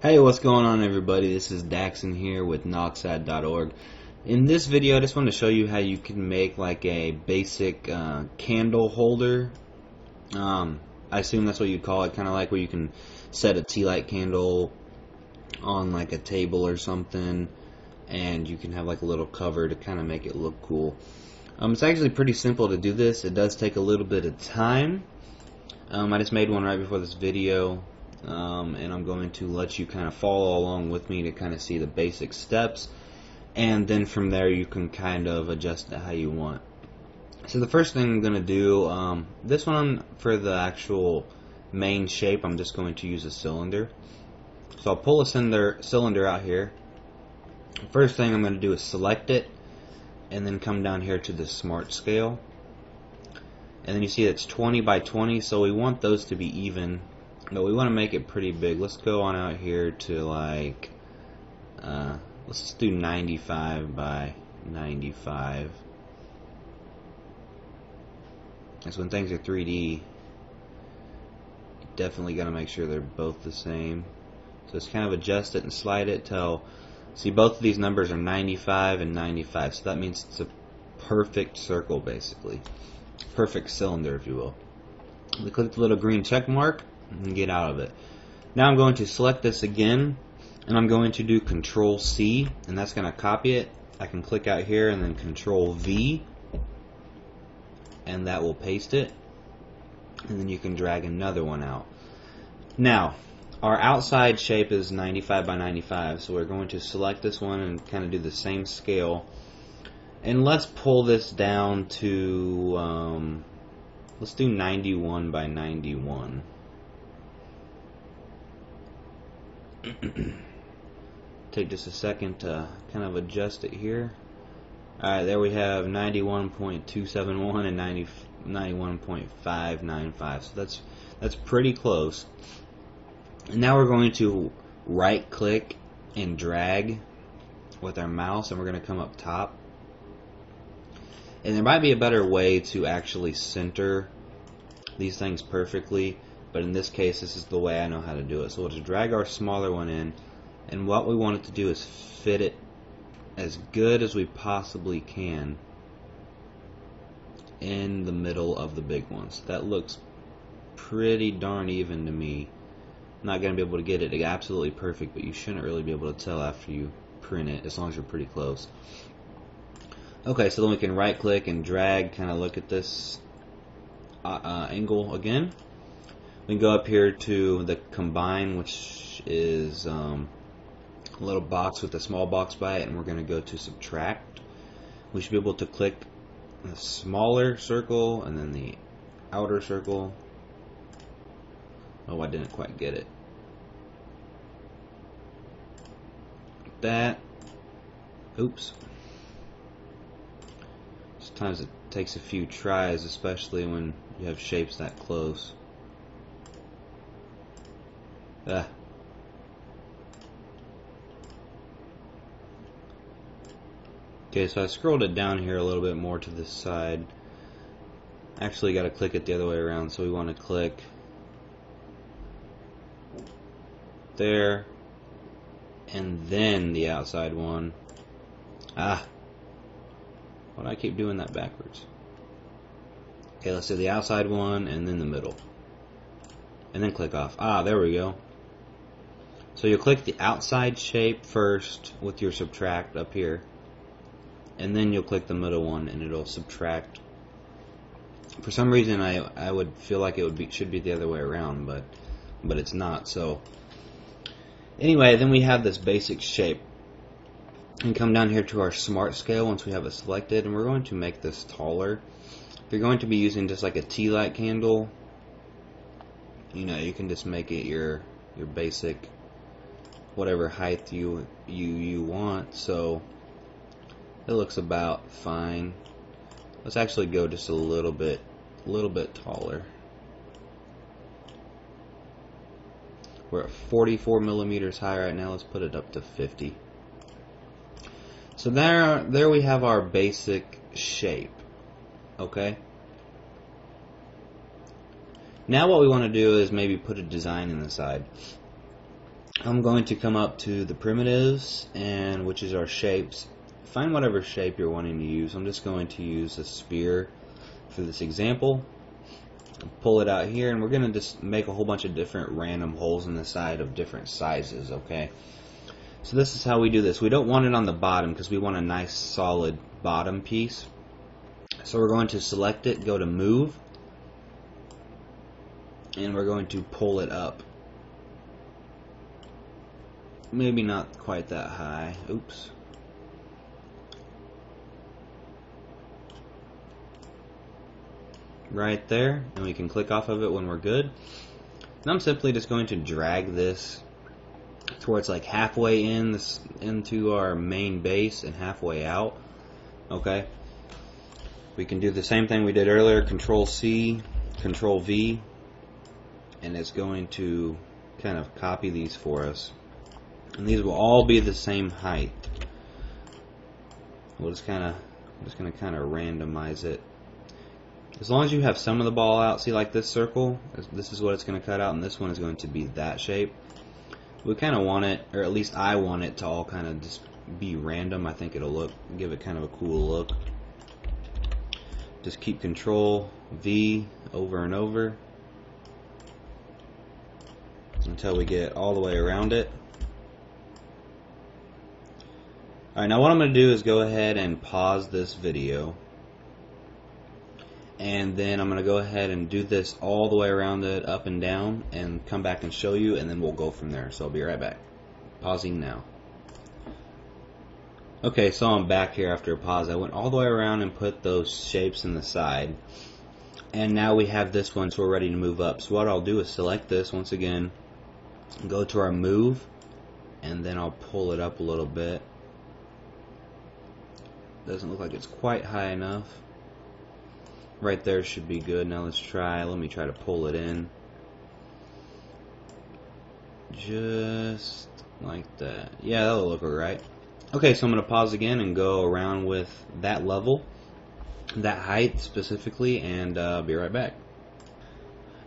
Hey, what's going on, everybody? This is Daxon here with Noxad.org. In this video, I just want to show you how you can make like a basic candle holder. I assume that's what you'd call it, kind of like where you can set a tea light candle on like a table or something, and you can have like a little cover to kind of make it look cool. It's actually pretty simple to do this. It does take a little bit of time. I just made one right before this video. And I'm going to let you kind of follow along with me to kind of see the basic steps, and then from there you can kind of adjust it how you want. So the first thing I'm going to do, this one for the actual main shape, I'm just going to use a cylinder. So I'll pull a cylinder out here. First thing I'm going to do is select it, and then come down here to the smart scale. And then you see it's 20 by 20, so we want those to be even. But we want to make it pretty big. Let's go on out here to like, let's just do 95 by 95. That's when things are 3D. You definitely got to make sure they're both the same. So just kind of adjust it and slide it till, see, both of these numbers are 95 and 95. So that means it's a perfect circle, basically. Perfect cylinder, if you will. We click the little green check mark and get out of it. Now I'm going to select this again, and I'm going to do Control C, and that's going to copy it. I can click out here and then Control V, and that will paste it, and then you can drag another one out. Now our outside shape is 95 by 95, so we're going to select this one and kind of do the same scale, and let's pull this down to let's do 91 by 91. Take just a second to kind of adjust it here. Alright, there we have 91.271 and 91.595. So that's pretty close. And now we're going to right click and drag with our mouse, and we're going to come up top. And there might be a better way to actually center these things perfectly, but in this case this is the way I know how to do it. So we'll just drag our smaller one in, and what we want it to do is fit it as good as we possibly can in the middle of the big one. So that looks pretty darn even to me. I'm not going to be able to get it absolutely perfect, but you shouldn't really be able to tell after you print it, as long as you're pretty close. Okay, so then we can right click and drag, kind of look at this angle again. We can go up here to the combine, which is a little box with a small box by it, and we're going to go to subtract. We should be able to click the smaller circle and then the outer circle. Oh, I didn't quite get it. That. Oops. Sometimes it takes a few tries, especially when you have shapes that close. Okay, so I scrolled it down here a little bit more to this side. Actually got to click it the other way around, so we want to click there and then the outside one. Why do I keep doing that backwards? Okay, let's do the outside one and then the middle, and then click off. There we go. So you'll click the outside shape first with your subtract up here, and then you'll click the middle one and it'll subtract. For some reason I would feel like it should be the other way around, but it's not. So anyway, then we have this basic shape. And come down here to our smart scale once we have it selected, and we're going to make this taller. If you're going to be using just like a tea light candle, you know, you can just make it your basic whatever height you want. So it looks about fine. Let's actually go just a little bit taller. We're at 44 millimeters high right now. Let's put it up to 50. So there we have our basic shape. Okay. Now what we want to do is maybe put a design in the side. I'm going to come up to the primitives, and which is our shapes. Find whatever shape you're wanting to use. I'm just going to use a sphere for this example. Pull it out here, and we're going to just make a whole bunch of different random holes in the side of different sizes, okay? So this is how we do this. We don't want it on the bottom because we want a nice solid bottom piece. So we're going to select it, go to move, and we're going to pull it up. Maybe not quite that high. Oops. Right there, and we can click off of it when we're good. And I'm simply just going to drag this towards like halfway into our main base and halfway out. Okay. We can do the same thing we did earlier. Control C, Control V, and it's going to kind of copy these for us. And these will all be the same height. We'll just kind of randomize it. As long as you have some of the ball out, see, like this circle, this is what it's going to cut out, and this one is going to be that shape. We kind of want it, or at least I want it to all kind of just be random. I think it'll give it kind of a cool look. Just keep Control V over and over until we get all the way around it. Alright, now what I'm going to do is go ahead and pause this video, and then I'm going to go ahead and do this all the way around it, up and down, and come back and show you, and then we'll go from there. So I'll be right back. Pausing now. Okay, so I'm back here after a pause. I went all the way around and put those shapes in the side, and now we have this one, so we're ready to move up. So what I'll do is select this once again, go to our move, and then I'll pull it up a little bit. Doesn't look like it's quite high enough. Right there should be good. Now let's try. Let me try to pull it in. Just like that. Yeah, that'll look alright. Okay, so I'm going to pause again and go around with that level, that height specifically, and be right back.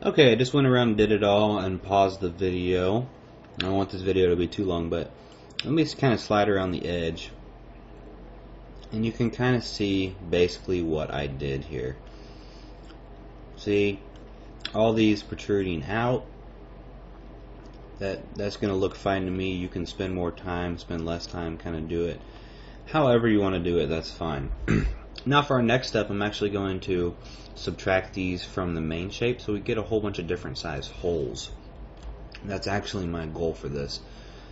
Okay, I just went around and did it all and paused the video. I don't want this video to be too long, but let me just kind of slide around the edge. And you can kind of see basically what I did here. See, all these protruding out. That's going to look fine to me. You can spend more time, spend less time, kind of do it however you want to do it. That's fine. Now for our next step, I'm actually going to subtract these from the main shape so we get a whole bunch of different size holes. That's actually my goal for this.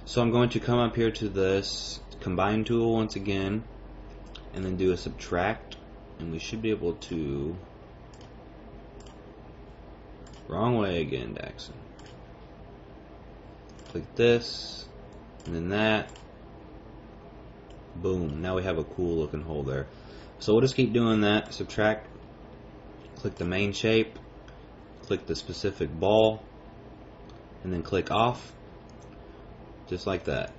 So I'm going to come up here to this combine tool once again, and then do a subtract, and we should be able to, wrong way again, Daxon. Click this, and then that, boom, now we have a cool looking hole there. So we'll just keep doing that, subtract, click the main shape, click the specific ball, and then click off, just like that.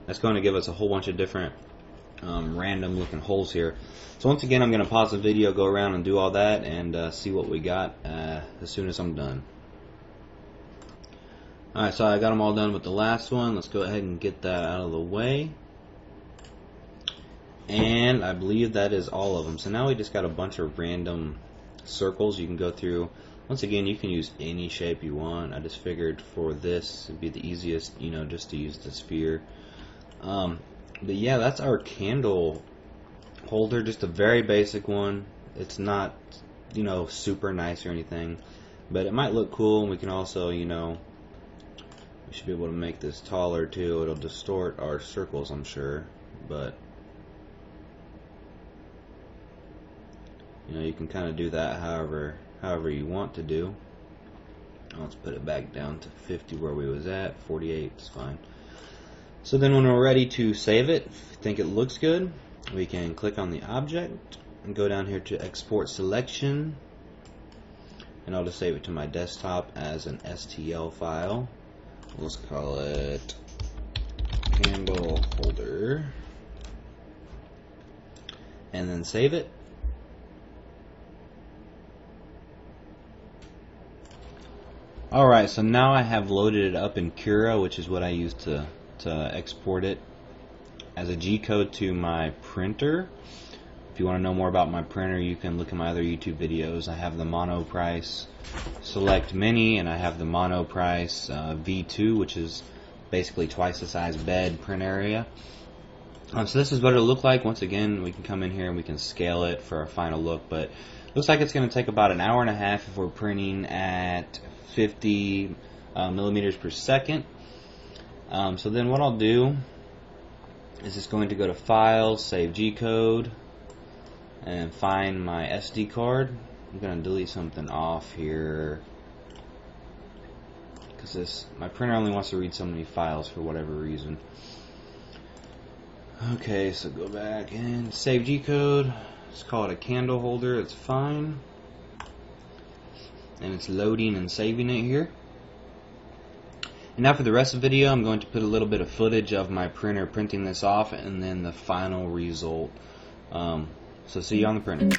That's going to give us a whole bunch of different random looking holes here. So once again, I'm going to pause the video, go around and do all that, and see what we got as soon as I'm done. Alright, so I got them all done with the last one. Let's go ahead and get that out of the way. And I believe that is all of them. So now we just got a bunch of random circles you can go through. Once again, you can use any shape you want. I just figured for this it'd be the easiest, you know, just to use the sphere. But yeah, that's our candle holder, just a very basic one. It's not, you know, super nice or anything, but it might look cool, and we can also, you know, we should be able to make this taller too. It'll distort our circles, I'm sure, but you know, you can kind of do that however you want to do. Let's put it back down to 50 where we was at. 48 is fine. So then when we're ready to save it, if you think it looks good, we can click on the object and go down here to export selection, and I'll just save it to my desktop as an STL file. Let's call it candle holder, and then save it. Alright, so now I have loaded it up in Cura, which is what I use to export it as a G-code to my printer. If you want to know more about my printer, you can look at my other YouTube videos. I have the Monoprice Select Mini, and I have the Monoprice V2, which is basically twice the size bed print area. So this is what it'll look like. Once again, we can come in here and we can scale it for a final look, but it looks like it's going to take about an hour and a half if we're printing at 50 millimeters per second. So then what I'll do is just going to go to File, Save G-Code, and find my SD card. I'm going to delete something off here because my printer only wants to read so many files for whatever reason. Okay, so go back and save G-code. Let's call it a candle holder. It's fine. And it's loading and saving it here. And now for the rest of the video, I'm going to put a little bit of footage of my printer printing this off and then the final result. So see you on the printer.